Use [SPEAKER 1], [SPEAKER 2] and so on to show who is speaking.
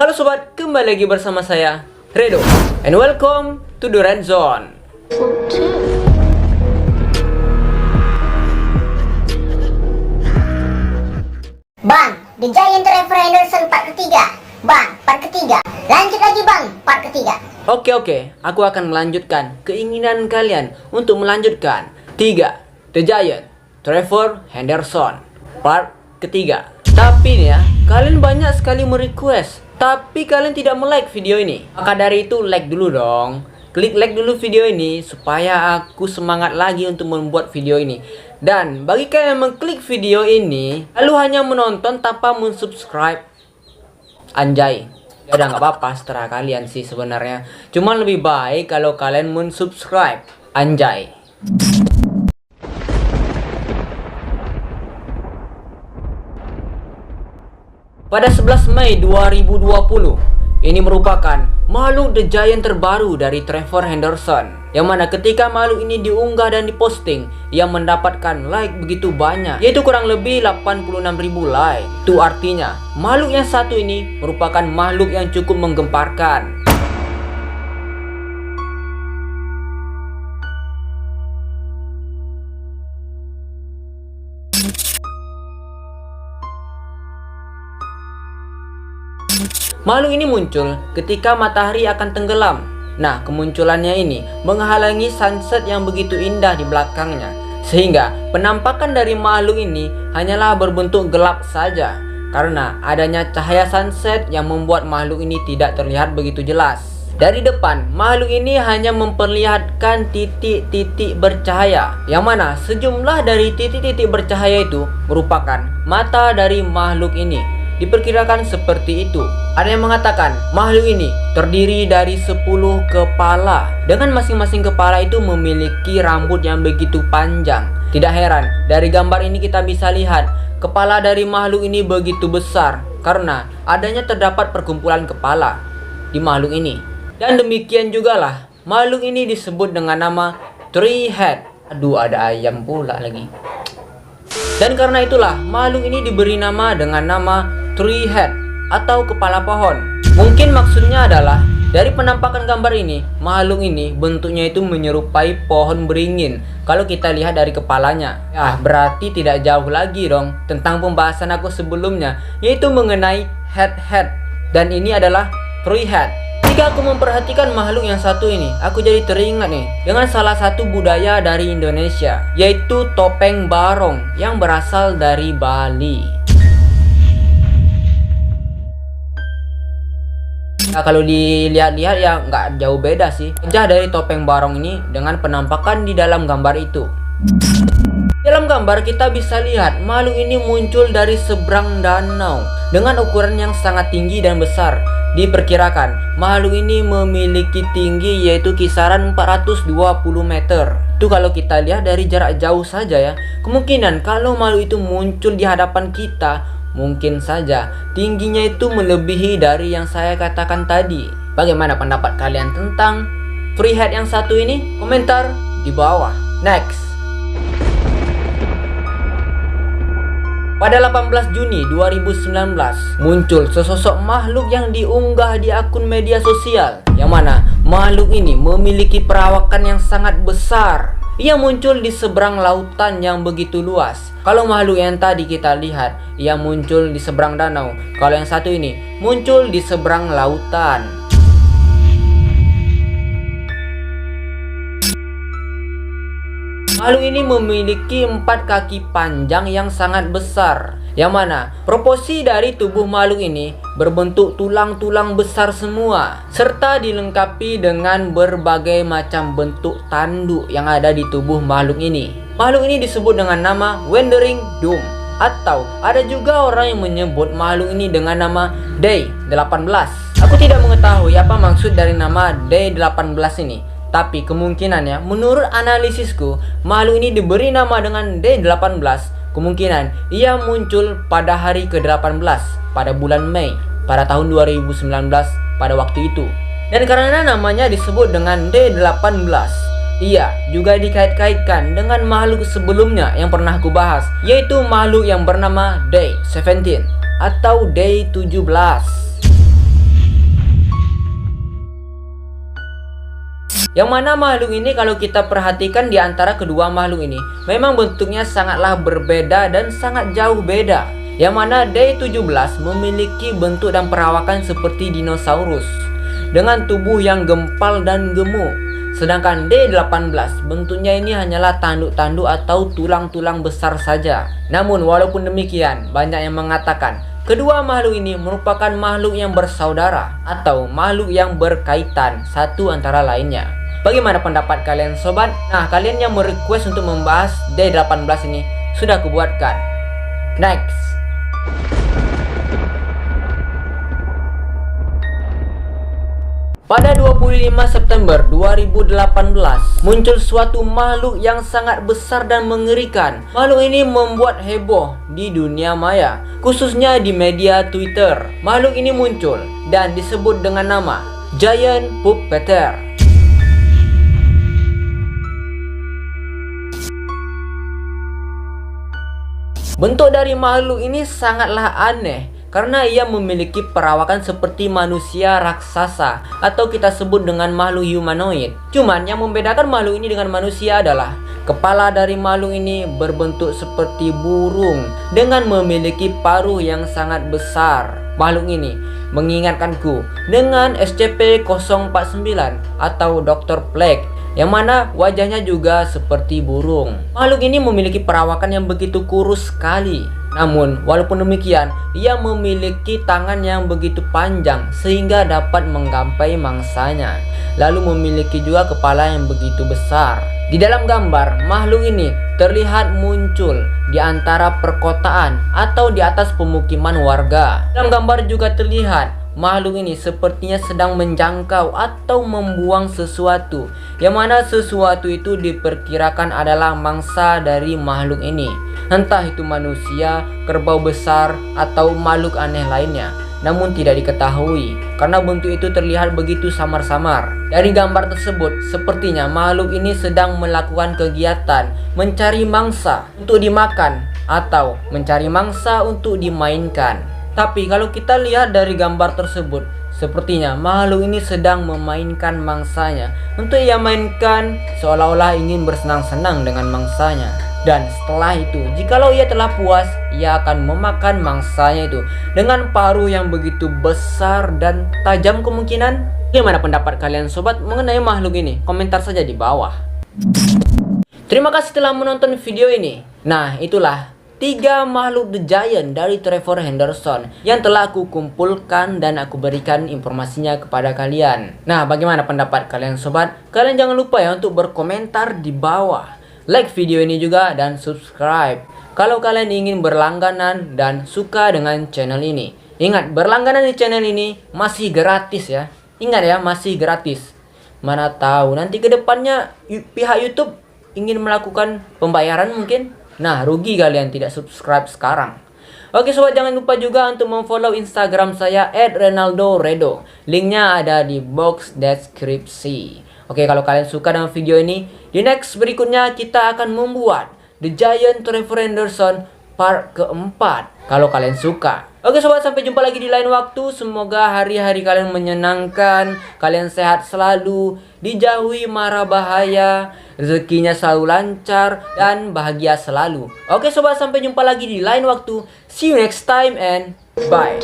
[SPEAKER 1] Halo sobat, kembali lagi bersama saya, Redo, and welcome to the Red Zone.
[SPEAKER 2] Bang, The Giant Trevor Henderson part ketiga. Bang, part ketiga. Lanjut lagi bang, part ketiga.
[SPEAKER 1] Oke, aku akan melanjutkan keinginan kalian untuk melanjutkan 3 The Giant Trevor Henderson part ketiga. Tapi nih ya, kalian banyak sekali merequest, tapi kalian tidak like video ini. Maka dari itu like dulu dong. Klik like dulu video ini supaya aku semangat lagi untuk membuat video ini. Dan bagi kalian yang mengklik video ini lalu hanya menonton tanpa mensubscribe, anjay, ya udah nggak apa-apa, seterah kalian sih sebenarnya. Cuma lebih baik kalau kalian mensubscribe, anjay. Pada 11 Mei 2020, ini merupakan makhluk The Giant terbaru dari Trevor Henderson, yang mana ketika makhluk ini diunggah dan diposting, ia mendapatkan like begitu banyak, yaitu kurang lebih 86.000 like. Itu artinya makhluk yang satu ini merupakan makhluk yang cukup menggemparkan. Makhluk ini muncul ketika matahari akan tenggelam. Nah, kemunculannya ini menghalangi sunset yang begitu indah di belakangnya, sehingga penampakan dari makhluk ini hanyalah berbentuk gelap saja, karena adanya cahaya sunset yang membuat makhluk ini tidak terlihat begitu jelas. Dari depan, makhluk ini hanya memperlihatkan titik-titik bercahaya, yang mana sejumlah dari titik-titik bercahaya itu merupakan mata dari makhluk ini. Diperkirakan seperti itu. Ada yang mengatakan makhluk ini terdiri dari 10 kepala, dengan masing-masing kepala itu memiliki rambut yang begitu panjang. Tidak heran, dari gambar ini kita bisa lihat kepala dari makhluk ini begitu besar, karena adanya terdapat perkumpulan kepala di makhluk ini. Dan demikian jugalah makhluk ini disebut dengan nama Three Head. Aduh, ada ayam pula lagi. Dan karena itulah makhluk ini diberi nama dengan nama Three Head atau kepala pohon. Mungkin maksudnya adalah dari penampakan gambar ini, makhluk ini bentuknya itu menyerupai pohon beringin kalau kita lihat dari kepalanya. Ya, berarti tidak jauh lagi dong tentang pembahasan aku sebelumnya, yaitu mengenai head. Dan ini adalah Three Head. Jika aku memperhatikan makhluk yang satu ini, aku jadi teringat nih dengan salah satu budaya dari Indonesia, yaitu topeng barong yang berasal dari Bali. Nah, kalau dilihat-lihat ya nggak jauh beda sih wajah dari topeng barong ini dengan penampakan di dalam gambar itu. Dalam gambar kita bisa lihat makhluk ini muncul dari seberang danau dengan ukuran yang sangat tinggi dan besar. Diperkirakan makhluk ini memiliki tinggi yaitu kisaran 420 meter. Itu kalau kita lihat dari jarak jauh saja ya. Kemungkinan kalau makhluk itu muncul di hadapan kita, mungkin saja tingginya itu melebihi dari yang saya katakan tadi. Bagaimana pendapat kalian tentang Three Head yang satu ini? Komentar di bawah. Next. Pada 18 Juni 2019 muncul sesosok makhluk yang diunggah di akun media sosial, yang mana makhluk ini memiliki perawakan yang sangat besar. Ia muncul di seberang lautan yang begitu luas. Kalau makhluk yang tadi kita lihat, ia muncul di seberang danau. Kalau yang satu ini muncul di seberang lautan. Makhluk ini memiliki 4 kaki panjang yang sangat besar, yang mana proporsi dari tubuh makhluk ini berbentuk tulang-tulang besar semua, serta dilengkapi dengan berbagai macam bentuk tanduk yang ada di tubuh makhluk ini. Makhluk ini disebut dengan nama Wandering Doom, atau ada juga orang yang menyebut makhluk ini dengan nama Day 18. Aku tidak mengetahui apa maksud dari nama Day 18 ini, tapi kemungkinannya menurut analisisku makhluk ini diberi nama dengan D18. Kemungkinan ia muncul pada hari ke-18 pada bulan Mei pada tahun 2019 pada waktu itu. Dan karena namanya disebut dengan D18, ia juga dikait-kaitkan dengan makhluk sebelumnya yang pernah aku bahas, yaitu makhluk yang bernama Day 17 atau Day 17. Yang mana makhluk ini kalau kita perhatikan di antara kedua makhluk ini memang bentuknya sangatlah berbeda dan sangat jauh beda. Yang mana D17 memiliki bentuk dan perawakan seperti dinosaurus dengan tubuh yang gempal dan gemuk. Sedangkan D18 bentuknya ini hanyalah tanduk-tanduk atau tulang-tulang besar saja. Namun walaupun demikian, banyak yang mengatakan kedua makhluk ini merupakan makhluk yang bersaudara atau makhluk yang berkaitan satu antara lainnya. Bagaimana pendapat kalian sobat? Nah, kalian yang merequest untuk membahas D18 ini sudah kubuatkan. Next. Pada 25 September 2018, muncul suatu makhluk yang sangat besar dan mengerikan. Makhluk ini membuat heboh di dunia maya, khususnya di media Twitter. Makhluk ini muncul dan disebut dengan nama Giant Puppeteer. Bentuk dari makhluk ini sangatlah aneh karena ia memiliki perawakan seperti manusia raksasa atau kita sebut dengan makhluk humanoid. Cuman yang membedakan makhluk ini dengan manusia adalah kepala dari makhluk ini berbentuk seperti burung dengan memiliki paruh yang sangat besar. Makhluk ini mengingatkanku dengan SCP-049 atau Dr. Plague, yang mana wajahnya juga seperti burung. Makhluk ini memiliki perawakan yang begitu kurus sekali. Namun walaupun demikian, ia memiliki tangan yang begitu panjang sehingga dapat menggapai mangsanya. Lalu memiliki juga kepala yang begitu besar. Di dalam gambar, makhluk ini terlihat muncul di antara perkotaan atau di atas pemukiman warga. Dalam gambar juga terlihat makhluk ini sepertinya sedang menjangkau atau membuang sesuatu, yang mana sesuatu itu diperkirakan adalah mangsa dari makhluk ini. Entah itu manusia, kerbau besar, atau makhluk aneh lainnya. Namun tidak diketahui karena bentuk itu terlihat begitu samar-samar. Dari gambar tersebut, sepertinya makhluk ini sedang melakukan kegiatan mencari mangsa untuk dimakan atau mencari mangsa untuk dimainkan. Tapi kalau kita lihat dari gambar tersebut, sepertinya makhluk ini sedang memainkan mangsanya untuk ia mainkan seolah-olah ingin bersenang-senang dengan mangsanya. Dan setelah itu, jikalau ia telah puas, ia akan memakan mangsanya itu dengan paruh yang begitu besar dan tajam kemungkinan. Bagaimana pendapat kalian sobat mengenai makhluk ini? Komentar saja di bawah. Terima kasih telah menonton video ini. Nah, itulah 3 makhluk The Giant dari Trevor Henderson yang telah aku kumpulkan dan aku berikan informasinya kepada kalian. Nah, bagaimana pendapat kalian sobat? Kalian jangan lupa ya untuk berkomentar di bawah. Like video ini juga dan subscribe kalau kalian ingin berlangganan dan suka dengan channel ini. Ingat, berlangganan di channel ini masih gratis ya. Ingat ya, masih gratis. Mana tahu nanti kedepannya pihak YouTube ingin melakukan pembayaran mungkin. Nah, rugi kalian tidak subscribe sekarang. Oke sobat, jangan lupa juga untuk memfollow Instagram saya @renaldoredo. Linknya ada di box deskripsi. Oke, kalau kalian suka dengan video ini, di next berikutnya kita akan membuat The Giant Trevor Henderson part keempat. Kalau kalian suka. Oke sobat, sampai jumpa lagi di lain waktu. Semoga hari-hari kalian menyenangkan, kalian sehat selalu, dijauhi mara bahaya, rezekinya selalu lancar, dan bahagia selalu. Oke sobat, sampai jumpa lagi di lain waktu. See you next time and bye.